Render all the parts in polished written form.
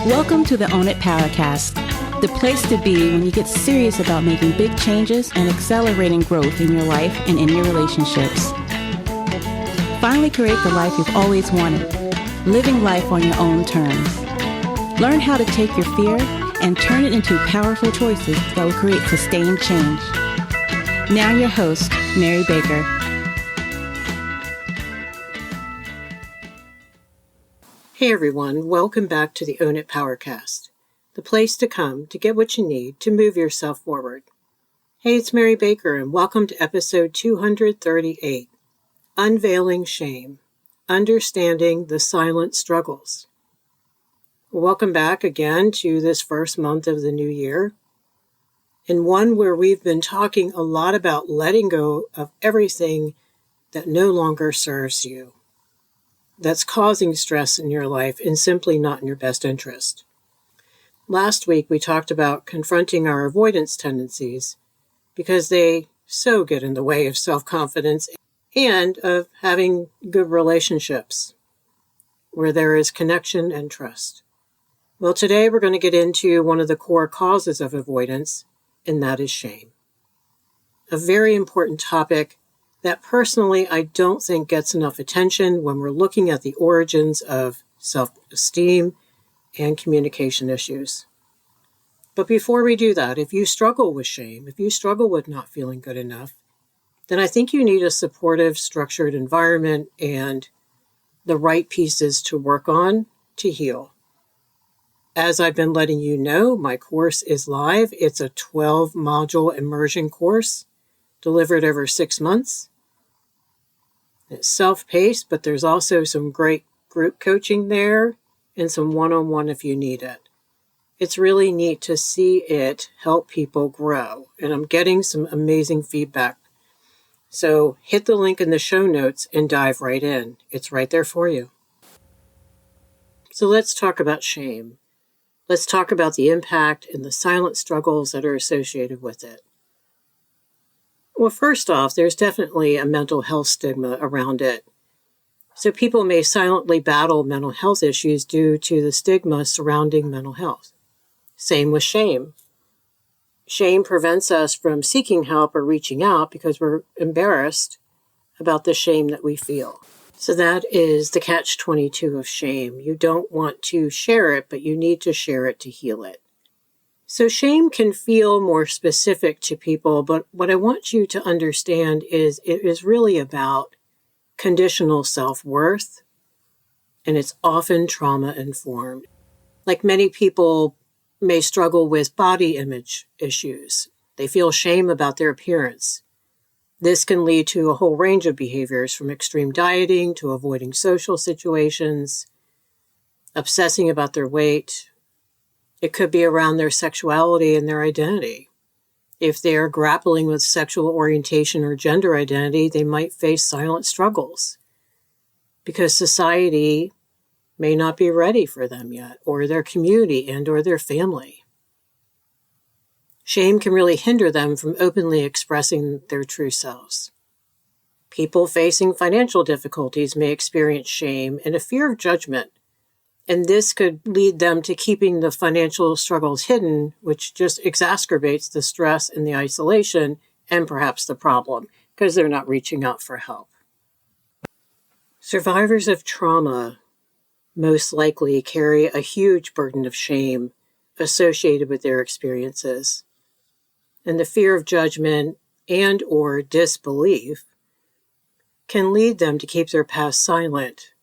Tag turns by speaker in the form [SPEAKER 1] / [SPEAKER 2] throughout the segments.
[SPEAKER 1] Welcome to the Own It Powercast, the place to be when you get serious about making big changes and accelerating growth in your life and in your relationships. Finally create the life you've always wanted, living life on your own terms. Learn how to take your fear and turn it into powerful choices that will create sustained change. Now your host, Mary Baker.
[SPEAKER 2] Hey everyone, welcome back to the Own It Powercast, the place to come to get what you need to move yourself forward. Hey, it's Mary Baker and welcome to episode 238, Unveiling Shame, Understanding the Silent Struggles. Welcome back again to this first month of the new year, and one where we've been talking a lot about letting go of everything that no longer serves you, that's causing stress in your life and simply not in your best interest. Last week, we talked about confronting our avoidance tendencies because they so get in the way of self-confidence and of having good relationships where there is connection and trust. Well, today we're going to get into one of the core causes of avoidance, and that is shame. A very important topic that personally I don't think gets enough attention when we're looking at the origins of self-esteem and communication issues. But before we do that, if you struggle with shame, if you struggle with not feeling good enough, then I think you need a supportive, structured environment and the right pieces to work on to heal. As I've been letting you know, my course is live. It's a 12-module immersion course delivered over 6 months. It's self-paced, but there's also some great group coaching there and some one-on-one if you need it. It's really neat to see it help people grow, and I'm getting some amazing feedback. So hit the link in the show notes and dive right in. It's right there for you. So let's talk about shame. Let's talk about the impact and the silent struggles that are associated with it. Well, first off, there's definitely a mental health stigma around it. So people may silently battle mental health issues due to the stigma surrounding mental health. Same with shame. Shame prevents us from seeking help or reaching out because we're embarrassed about the shame that we feel. So that is the catch-22 of shame. You don't want to share it, but you need to share it to heal it. So shame can feel more specific to people, but what I want you to understand is it is really about conditional self-worth, and it's often trauma-informed. Like many people may struggle with body image issues. They feel shame about their appearance. This can lead to a whole range of behaviors from extreme dieting to avoiding social situations, obsessing about their weight. It could be around their sexuality and their identity. If they're grappling with sexual orientation or gender identity, they might face silent struggles because society may not be ready for them yet, or their community and or their family. Shame can really hinder them from openly expressing their true selves. People facing financial difficulties may experience shame and a fear of judgment, and this could lead them to keeping the financial struggles hidden, which just exacerbates the stress and the isolation and perhaps the problem because they're not reaching out for help. Survivors of trauma most likely carry a huge burden of shame associated with their experiences. And the fear of judgment and or disbelief can lead them to keep their past silent,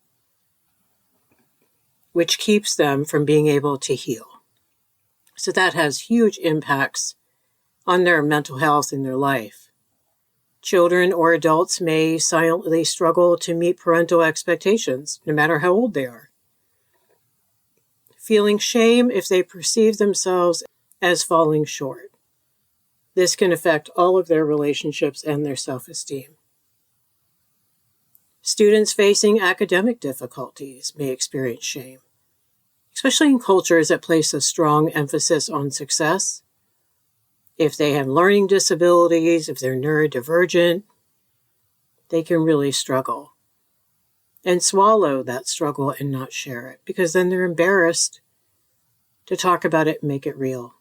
[SPEAKER 2] which keeps them from being able to heal. So that has huge impacts on their mental health in their life. Children or adults may silently struggle to meet parental expectations, no matter how old they are. Feeling shame if they perceive themselves as falling short. This can affect all of their relationships and their self-esteem. Students facing academic difficulties may experience shame, especially in cultures that place a strong emphasis on success. If they have learning disabilities, if they're neurodivergent, they can really struggle and swallow that struggle and not share it because then they're embarrassed to talk about it and make it real.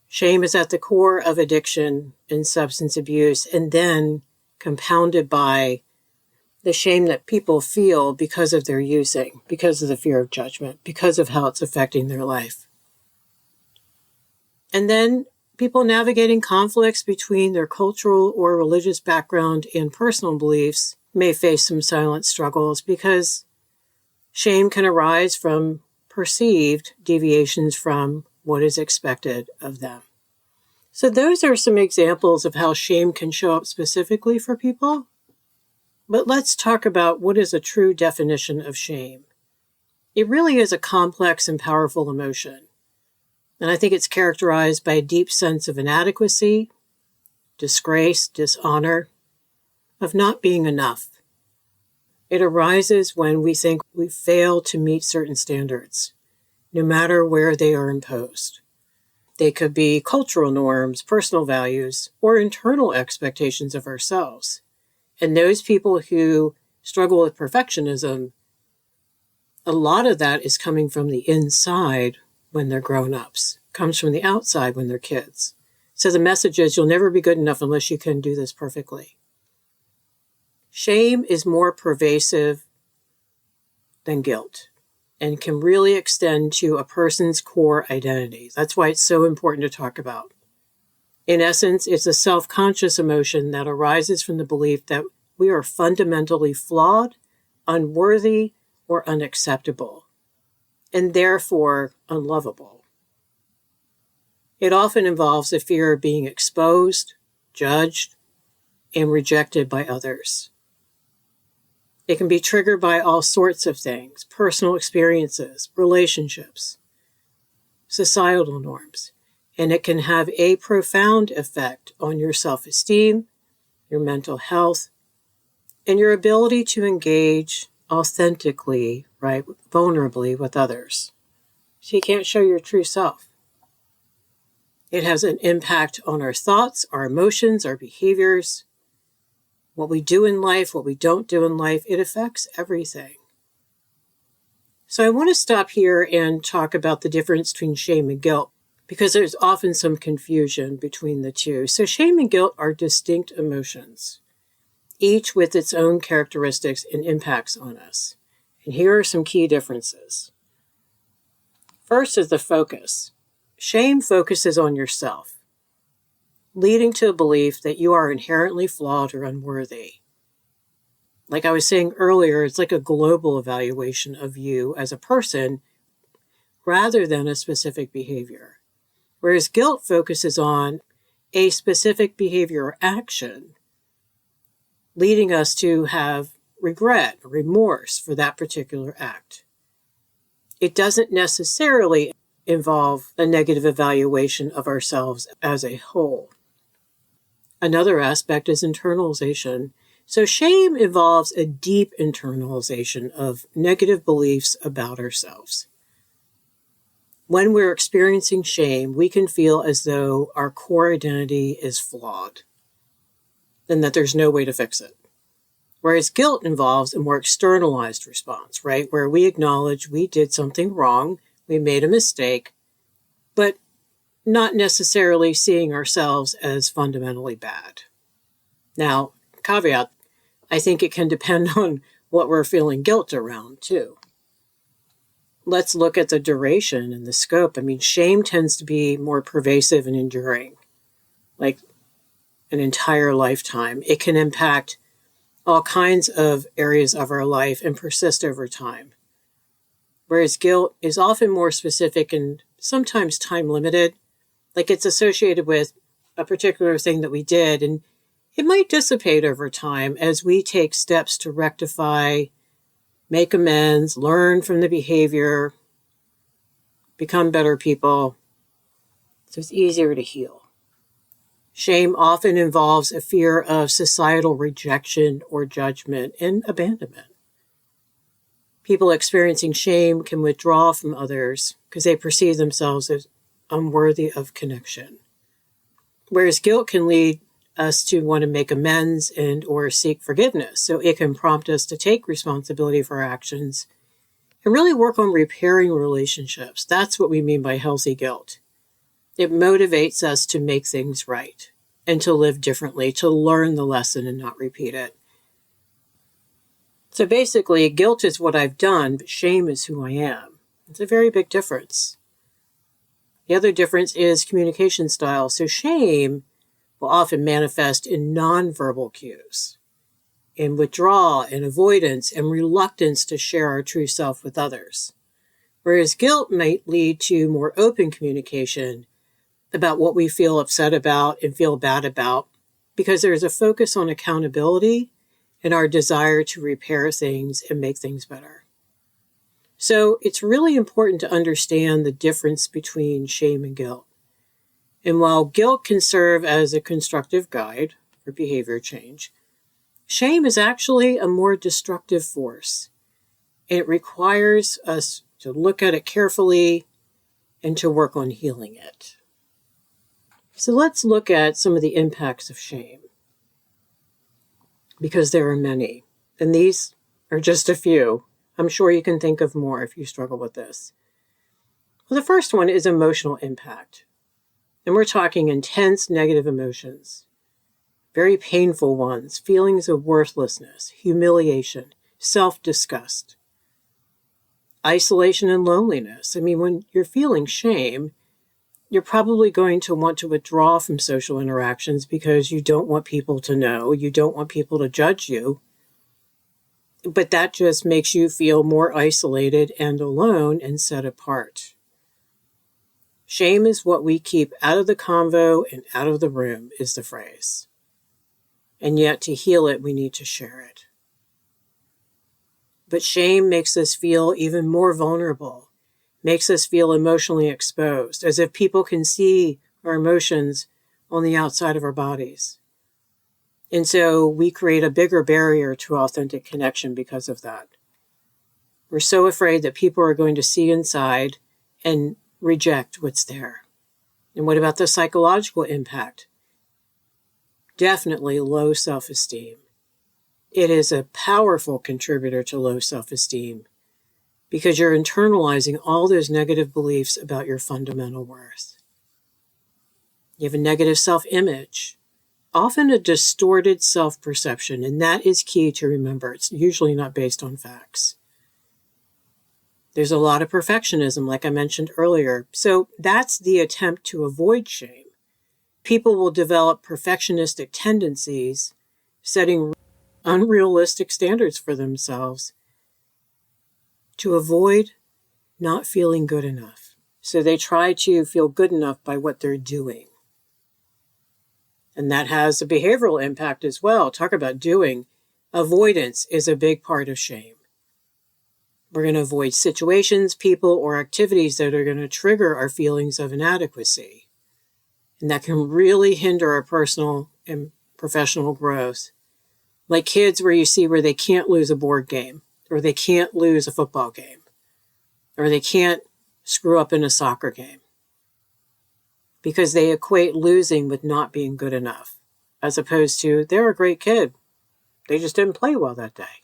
[SPEAKER 2] Shame is at the core of addiction and substance abuse, and then compounded by the shame that people feel because of their using, because of the fear of judgment, because of how it's affecting their life. And then people navigating conflicts between their cultural or religious background and personal beliefs may face some silent struggles because shame can arise from perceived deviations from what is expected of them. So those are some examples of how shame can show up specifically for people. But let's talk about what is a true definition of shame. It really is a complex and powerful emotion. And I think it's characterized by a deep sense of inadequacy, disgrace, dishonor, of not being enough. It arises when we think we fail to meet certain standards, no matter where they are imposed. They could be cultural norms, personal values, or internal expectations of ourselves. And those people who struggle with perfectionism, a lot of that is coming from the inside when they're grown-ups, comes from the outside when they're kids. So the message is you'll never be good enough unless you can do this perfectly. Shame is more pervasive than guilt and can really extend to a person's core identity. That's why it's so important to talk about. In essence, it's a self-conscious emotion that arises from the belief that we are fundamentally flawed, unworthy, or unacceptable, and therefore unlovable. It often involves a fear of being exposed, judged, and rejected by others. It can be triggered by all sorts of things: personal experiences, relationships, societal norms. And it can have a profound effect on your self-esteem, your mental health, and your ability to engage authentically, right, vulnerably with others. So you can't show your true self. It has an impact on our thoughts, our emotions, our behaviors, what we do in life, what we don't do in life. It affects everything. So I want to stop here and talk about the difference between shame and guilt, because there's often some confusion between the two. So shame and guilt are distinct emotions, each with its own characteristics and impacts on us. And here are some key differences. First is the focus. Shame focuses on yourself, leading to a belief that you are inherently flawed or unworthy. Like I was saying earlier, it's like a global evaluation of you as a person rather than a specific behavior. Whereas guilt focuses on a specific behavior or action, leading us to have regret or remorse for that particular act. It doesn't necessarily involve a negative evaluation of ourselves as a whole. Another aspect is internalization. So shame involves a deep internalization of negative beliefs about ourselves. When we're experiencing shame, we can feel as though our core identity is flawed and that there's no way to fix it. Whereas guilt involves a more externalized response, right? Where we acknowledge we did something wrong, we made a mistake, but not necessarily seeing ourselves as fundamentally bad. Now, caveat, I think it can depend on what we're feeling guilt around too. Let's look at the duration and the scope. I mean, shame tends to be more pervasive and enduring, like an entire lifetime. It can impact all kinds of areas of our life and persist over time. Whereas guilt is often more specific and sometimes time limited, like it's associated with a particular thing that we did, and it might dissipate over time as we take steps to rectify, make amends, learn from the behavior, become better people. So it's easier to heal. Shame often involves a fear of societal rejection or judgment and abandonment. People experiencing shame can withdraw from others because they perceive themselves as unworthy of connection. Whereas guilt can lead us to want to make amends and or seek forgiveness. So it can prompt us to take responsibility for our actions and really work on repairing relationships. That's what we mean by healthy guilt. It motivates us to make things right and to live differently, to learn the lesson and not repeat it. So basically, guilt is what I've done, but shame is who I am. It's a very big difference. The other difference is communication style. So shame will often manifest in nonverbal cues, in withdrawal and avoidance and reluctance to share our true self with others. Whereas guilt might lead to more open communication about what we feel upset about and feel bad about, because there's a focus on accountability and our desire to repair things and make things better. So it's really important to understand the difference between shame and guilt. And while guilt can serve as a constructive guide for behavior change, shame is actually a more destructive force. It requires us to look at it carefully and to work on healing it. So let's look at some of the impacts of shame, because there are many, and these are just a few. I'm sure you can think of more if you struggle with this. Well, the first one is emotional impact. And we're talking intense negative emotions, very painful ones, feelings of worthlessness, humiliation, self-disgust, isolation and loneliness. I mean, when you're feeling shame, you're probably going to want to withdraw from social interactions because you don't want people to know, you don't want people to judge you. But that just makes you feel more isolated and alone and set apart. Shame is what we keep out of the convo and out of the room, is the phrase. And yet to heal it, we need to share it. But shame makes us feel even more vulnerable, makes us feel emotionally exposed, as if people can see our emotions on the outside of our bodies. And so we create a bigger barrier to authentic connection because of that. We're so afraid that people are going to see inside and reject what's there. And what about the psychological impact? Definitely low self-esteem. It is a powerful contributor to low self-esteem because you're internalizing all those negative beliefs about your fundamental worth. You have a negative self-image, often a distorted self-perception, and that is key to remember. It's usually not based on facts. There's a lot of perfectionism, like I mentioned earlier. So that's the attempt to avoid shame. People will develop perfectionistic tendencies, setting unrealistic standards for themselves to avoid not feeling good enough. So they try to feel good enough by what they're doing. And that has a behavioral impact as well. Talk about doing. Avoidance is a big part of shame. We're going to avoid situations, people, or activities that are going to trigger our feelings of inadequacy. And that can really hinder our personal and professional growth. Like kids where you see where they can't lose a board game, or they can't lose a football game, or they can't screw up in a soccer game. Because they equate losing with not being good enough, as opposed to they're a great kid. They just didn't play well that day.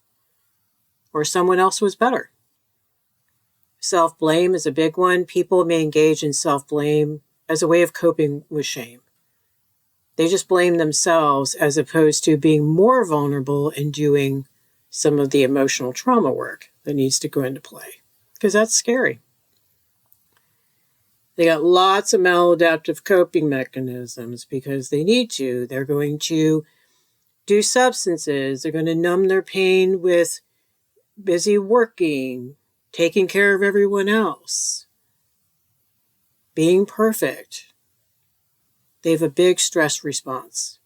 [SPEAKER 2] Or someone else was better. Self-blame is a big one. People may engage in self-blame as a way of coping with shame. They just blame themselves as opposed to being more vulnerable and doing some of the emotional trauma work that needs to go into play. Because that's scary. They got lots of maladaptive coping mechanisms because they need to. They're going to do substances. They're going to numb their pain with busy working, taking care of everyone else, being perfect. They have a big stress response.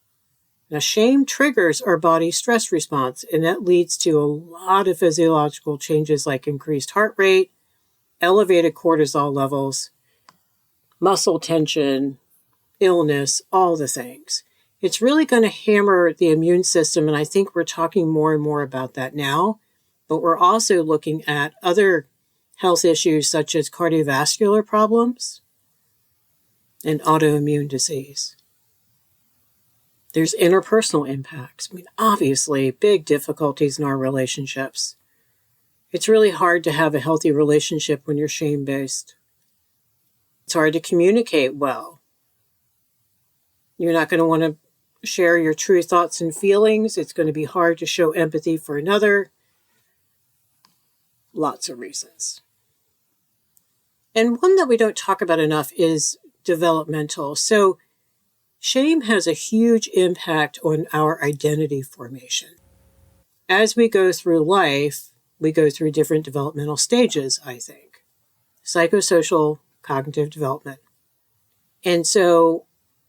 [SPEAKER 2] Now, shame triggers our body's stress response, and that leads to a lot of physiological changes like increased heart rate, elevated cortisol levels, muscle tension, illness, all the things. It's really going to hammer the immune system, and I think we're talking more and more about that now, but we're also looking at other health issues such as cardiovascular problems and autoimmune disease. There's interpersonal impacts. I mean, obviously, big difficulties in our relationships. It's really hard to have a healthy relationship when you're shame-based. It's hard to communicate well. You're not going to want to share your true thoughts and feelings. It's going to be hard to show empathy for another. Lots of reasons. And one that we don't talk about enough is developmental. So shame has a huge impact on our identity formation. As we go through life, we go through different developmental stages, I think. Psychosocial, cognitive development. And so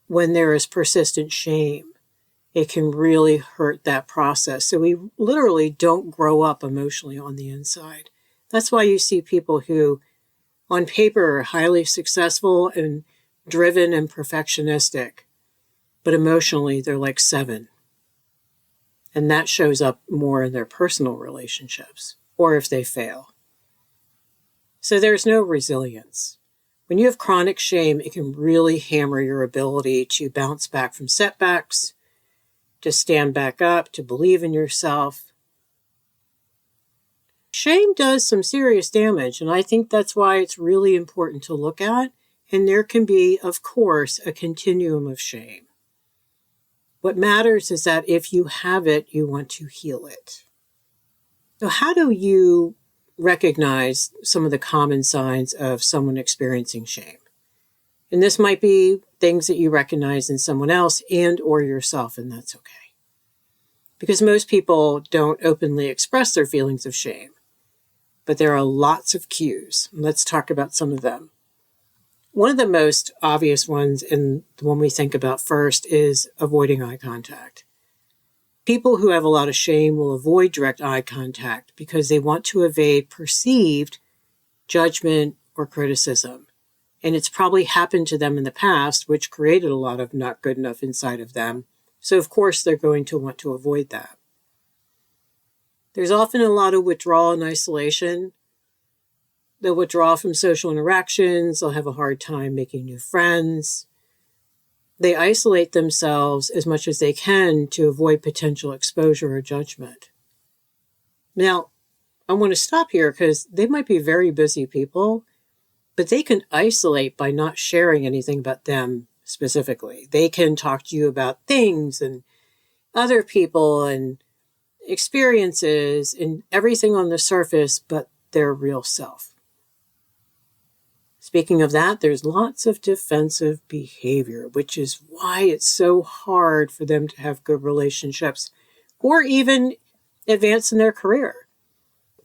[SPEAKER 2] when there is persistent shame, it can really hurt that process. So we literally don't grow up emotionally on the inside. That's why you see people who, on paper, are highly successful and driven and perfectionistic, but emotionally they're like 7. And that shows up more in their personal relationships, or if they fail. So there's no resilience. When you have chronic shame, it can really hammer your ability to bounce back from setbacks, to stand back up, to believe in yourself. Shame does some serious damage, and I think that's why it's really important to look at. And there can be, of course, a continuum of shame. What matters is that if you have it, you want to heal it. So how do you recognize some of the common signs of someone experiencing shame? And this might be things that you recognize in someone else and or yourself, and that's okay. Because most people don't openly express their feelings of shame, but there are lots of cues. Let's talk about some of them. One of the most obvious ones, and the one we think about first, is avoiding eye contact. People who have a lot of shame will avoid direct eye contact because they want to evade perceived judgment or criticism. And it's probably happened to them in the past, which created a lot of not good enough inside of them. So of course they're going to want to avoid that. There's often a lot of withdrawal and isolation. They'll withdraw from social interactions. They'll have a hard time making new friends. They isolate themselves as much as they can to avoid potential exposure or judgment. Now, I want to stop here because they might be very busy people, but they can isolate by not sharing anything about them specifically. They can talk to you about things and other people and experiences and everything on the surface, but their real self. Speaking of that, there's lots of defensive behavior, which is why it's so hard for them to have good relationships or even advance in their career,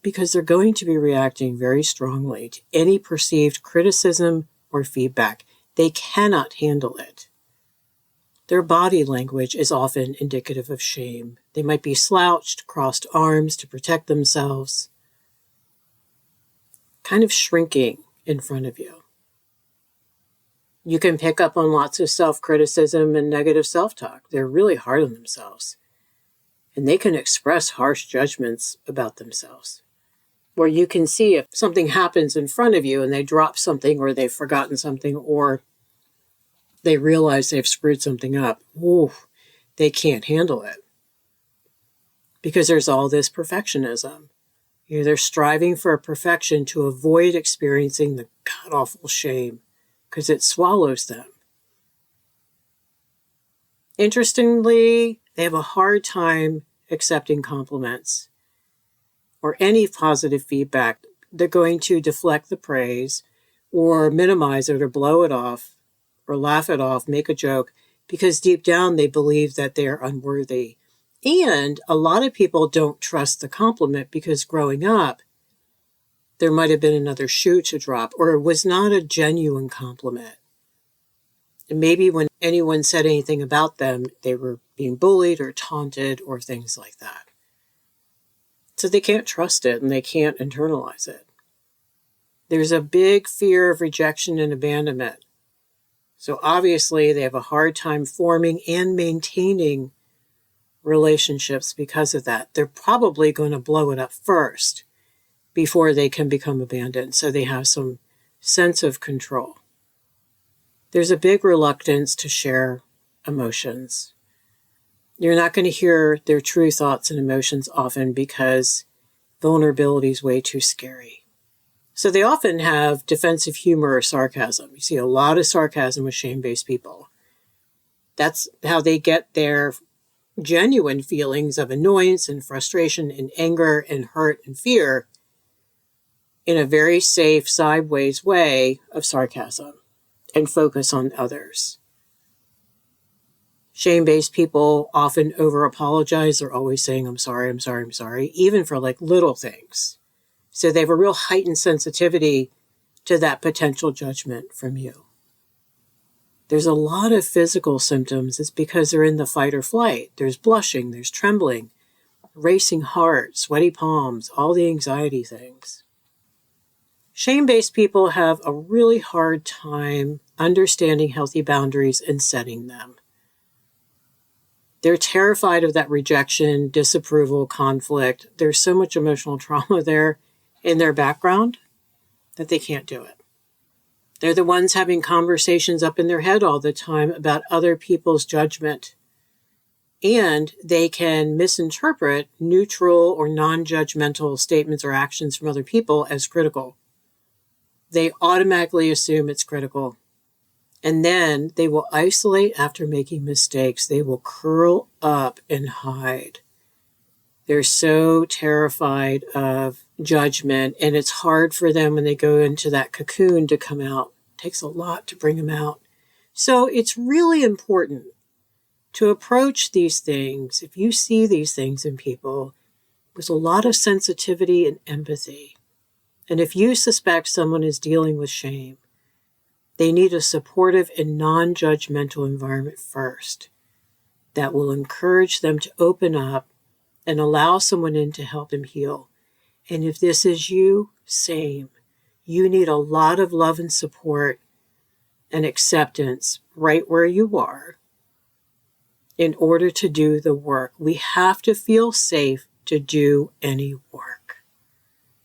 [SPEAKER 2] because they're going to be reacting very strongly to any perceived criticism or feedback. They cannot handle it. Their body language is often indicative of shame. They might be slouched, crossed arms to protect themselves, kind of shrinking in front of you. You can pick up on lots of self-criticism and negative self-talk. They're really hard on themselves. And they can express harsh judgments about themselves. Or you can see if something happens in front of you and they drop something or they've forgotten something or they realize they've screwed something up. Ooh, they can't handle it. Because there's all this perfectionism. They're striving for a perfection to avoid experiencing the god-awful shame because it swallows them. Interestingly, they have a hard time accepting compliments or any positive feedback. They're going to deflect the praise or minimize it or blow it off or laugh it off, make a joke, because deep down they believe that they are unworthy. And a lot of people don't trust the compliment because growing up, there might have been another shoe to drop, or it was not a genuine compliment. And maybe when anyone said anything about them, they were being bullied or taunted or things like that. So they can't trust it and they can't internalize it. There's a big fear of rejection and abandonment. So obviously they have a hard time forming and maintaining relationships because of that. They're probably going to blow it up first before they can become abandoned. So they have some sense of control. There's a big reluctance to share emotions. You're not going to hear their true thoughts and emotions often because vulnerability is way too scary. So they often have defensive humor or sarcasm. You see a lot of sarcasm with shame-based people. That's how they get their genuine feelings of annoyance and frustration and anger and hurt and fear in a very safe, sideways way of sarcasm and focus on others. Shame-based people often over-apologize. They're always saying, I'm sorry, I'm sorry, I'm sorry, even for like little things. So they have a real heightened sensitivity to that potential judgment from you. There's a lot of physical symptoms. It's because they're in the fight or flight. There's blushing, there's trembling, racing heart, sweaty palms, all the anxiety things. Shame-based people have a really hard time understanding healthy boundaries and setting them. They're terrified of that rejection, disapproval, conflict. There's so much emotional trauma there in their background that they can't do it. They're the ones having conversations up in their head all the time about other people's judgment. And they can misinterpret neutral or non-judgmental statements or actions from other people as critical. They automatically assume it's critical. And then they will isolate after making mistakes. They will curl up and hide. They're so terrified of judgment, and it's hard for them when they go into that cocoon to come out. It takes a lot to bring them out. So it's really important to approach these things, if you see these things in people, with a lot of sensitivity and empathy. And if you suspect someone is dealing with shame, they need a supportive and non-judgmental environment first that will encourage them to open up and allow someone in to help them heal. And if this is you, same. You need a lot of love and support and acceptance right where you are in order to do the work. We have to feel safe to do any work.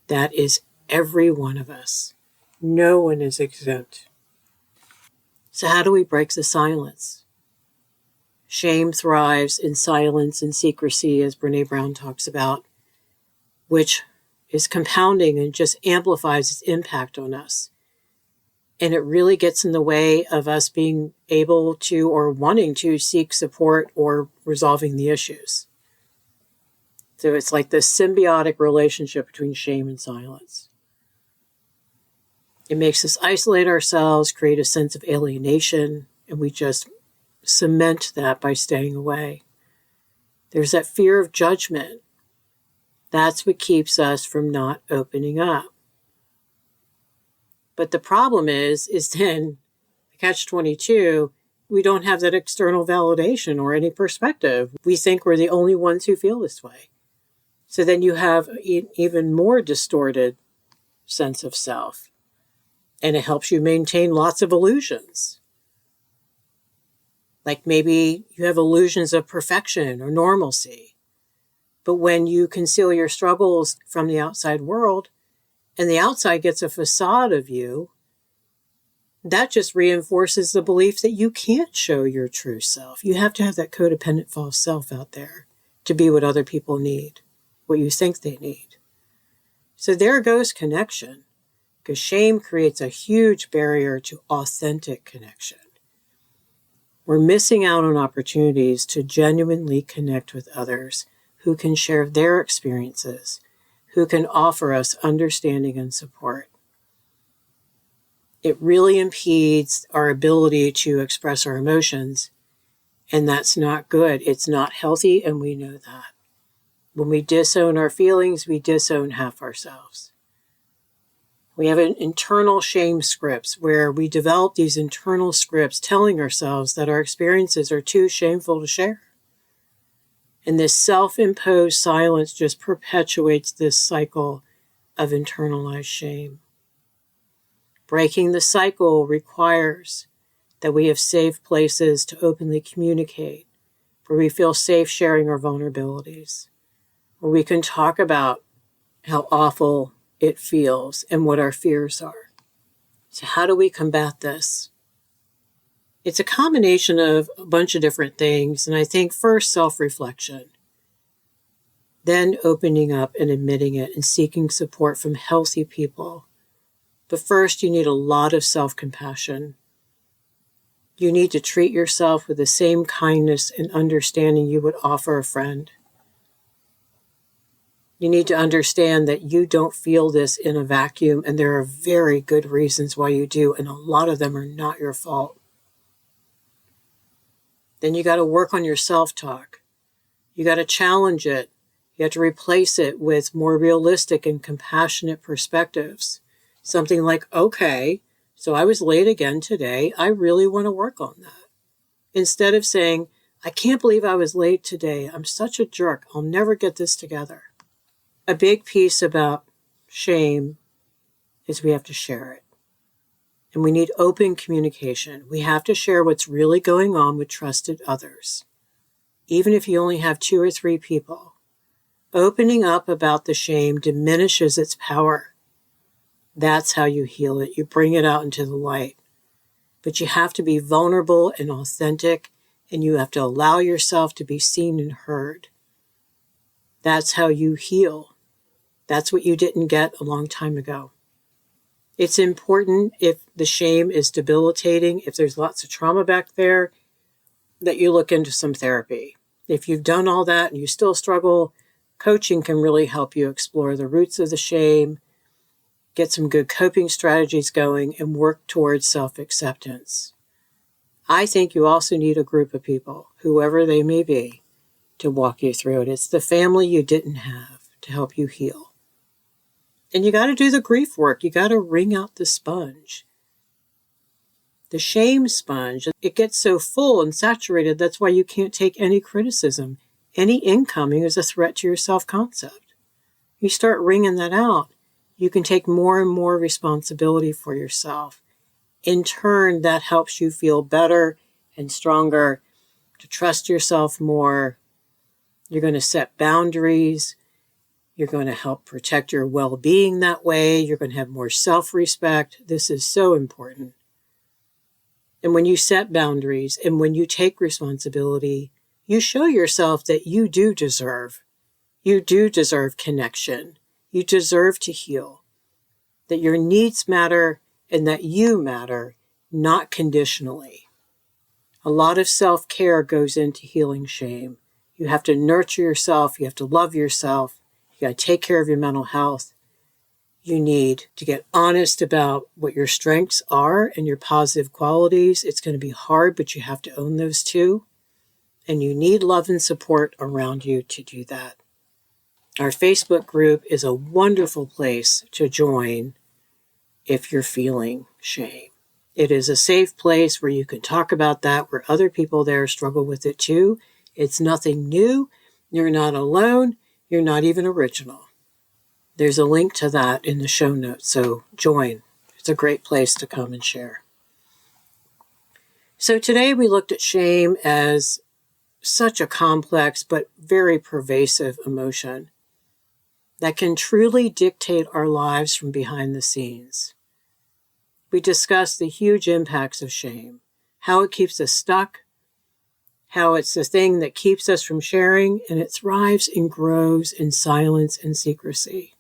[SPEAKER 2] That is every one of us. No one is exempt. So how do we break the silence? Shame thrives in silence and secrecy, as Brené Brown talks about, which is compounding and just amplifies its impact on us. And it really gets in the way of us being able to or wanting to seek support or resolving the issues. So it's like this symbiotic relationship between shame and silence. It makes us isolate ourselves, create a sense of alienation, and we just cement that by staying away. There's that fear of judgment. That's what keeps us from not opening up. But the problem is then, catch-22, we don't have that external validation or any perspective. We think we're the only ones who feel this way. So then you have an even more distorted sense of self. And it helps you maintain lots of illusions. Like maybe you have illusions of perfection or normalcy. But when you conceal your struggles from the outside world, and the outside gets a facade of you, that just reinforces the belief that you can't show your true self. You have to have that codependent false self out there to be what other people need, what you think they need. So there goes connection. Because shame creates a huge barrier to authentic connection. We're missing out on opportunities to genuinely connect with others who can share their experiences, who can offer us understanding and support. It really impedes our ability to express our emotions, and that's not good. It's not healthy, and we know that. When we disown our feelings, we disown half ourselves. We have an internal shame scripts where we develop these internal scripts telling ourselves that our experiences are too shameful to share. And this self-imposed silence just perpetuates this cycle of internalized shame. Breaking the cycle requires that we have safe places to openly communicate, where we feel safe sharing our vulnerabilities, where we can talk about how awful it feels and what our fears are. So how do we combat this? It's a combination of a bunch of different things. And I think first, self-reflection. Then opening up and admitting it and seeking support from healthy people. But first, you need a lot of self-compassion. You need to treat yourself with the same kindness and understanding you would offer a friend. You need to understand that you don't feel this in a vacuum, and there are very good reasons why you do, and a lot of them are not your fault. Then you got to work on your self-talk. You got to challenge it. You have to replace it with more realistic and compassionate perspectives. Something like, okay, so I was late again today. I really want to work on that. Instead of saying, I can't believe I was late today. I'm such a jerk. I'll never get this together. A big piece about shame is we have to share it. And we need open communication. We have to share what's really going on with trusted others. Even if you only have 2 or 3 people. Opening up about the shame diminishes its power. That's how you heal it. You bring it out into the light. But you have to be vulnerable and authentic, and you have to allow yourself to be seen and heard. That's how you heal. That's what you didn't get a long time ago. It's important, if the shame is debilitating, if there's lots of trauma back there, that you look into some therapy. If you've done all that and you still struggle, coaching can really help you explore the roots of the shame, get some good coping strategies going, and work towards self-acceptance. I think you also need a group of people, whoever they may be, to walk you through it. It's the family you didn't have to help you heal. And you got to do the grief work. You got to wring out the sponge. The shame sponge, it gets so full and saturated, that's why you can't take any criticism. Any incoming is a threat to your self-concept. You start wringing that out, you can take more and more responsibility for yourself. In turn, that helps you feel better and stronger, to trust yourself more. You're going to set boundaries. You're going to help protect your well-being that way. You're going to have more self-respect. This is so important. And when you set boundaries and when you take responsibility, you show yourself that you do deserve. You do deserve connection. You deserve to heal. That your needs matter and that you matter, not conditionally. A lot of self-care goes into healing shame. You have to nurture yourself. You have to love yourself. You got to take care of your mental health. You need to get honest about what your strengths are and your positive qualities. It's going to be hard, but you have to own those too. And you need love and support around you to do that. Our Facebook group is a wonderful place to join if you're feeling shame. It is a safe place where you can talk about that, where other people there struggle with it too. It's nothing new. You're not alone. You're not even original. There's a link to that in the show notes, so join. It's a great place to come and share. So today we looked at shame as such a complex but very pervasive emotion that can truly dictate our lives from behind the scenes. We discussed the huge impacts of shame, how it keeps us stuck, how it's the thing that keeps us from sharing, and it thrives and grows in silence and secrecy.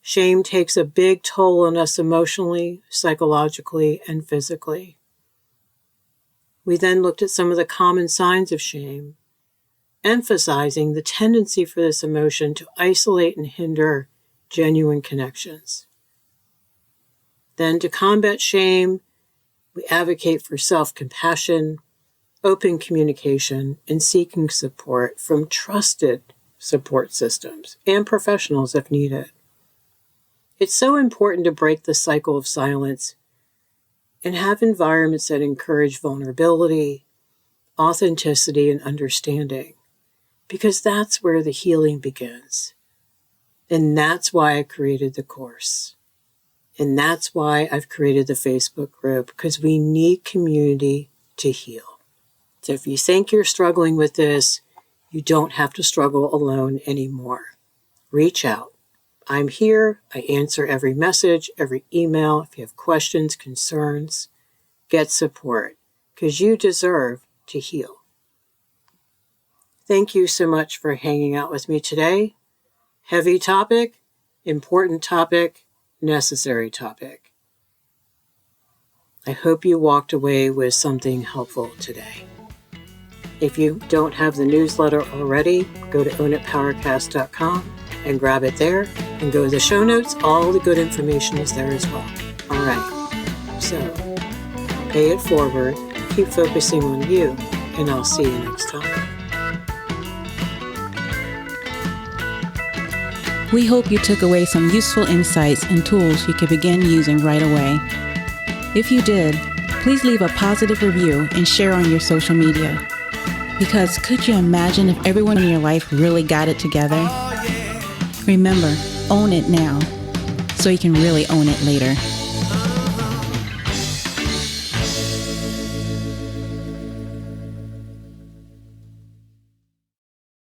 [SPEAKER 2] Shame takes a big toll on us emotionally, psychologically, and physically. We then looked at some of the common signs of shame, emphasizing the tendency for this emotion to isolate and hinder genuine connections. Then to combat shame, we advocate for self-compassion, open communication, and seeking support from trusted support systems and professionals if needed. It's so important to break the cycle of silence and have environments that encourage vulnerability, authenticity, and understanding, because that's where the healing begins. And that's why I created the course. And that's why I've created the Facebook group, because we need community to heal. So if you think you're struggling with this, you don't have to struggle alone anymore. Reach out. I'm here. I answer every message, every email. If you have questions, concerns, get support, because you deserve to heal. Thank you so much for hanging out with me today. Heavy topic, important topic, necessary topic. I hope you walked away with something helpful today. If you don't have the newsletter already, go to ownitpowercast.com and grab it there, and go to the show notes. All the good information is there as well. All right, so pay it forward, keep focusing on you, and I'll see you next time.
[SPEAKER 1] We hope you took away some useful insights and tools you could begin using right away. If you did, please leave a positive review and share on your social media. Because could you imagine if everyone in your life really got it together? Remember, own it now, so you can really own it later.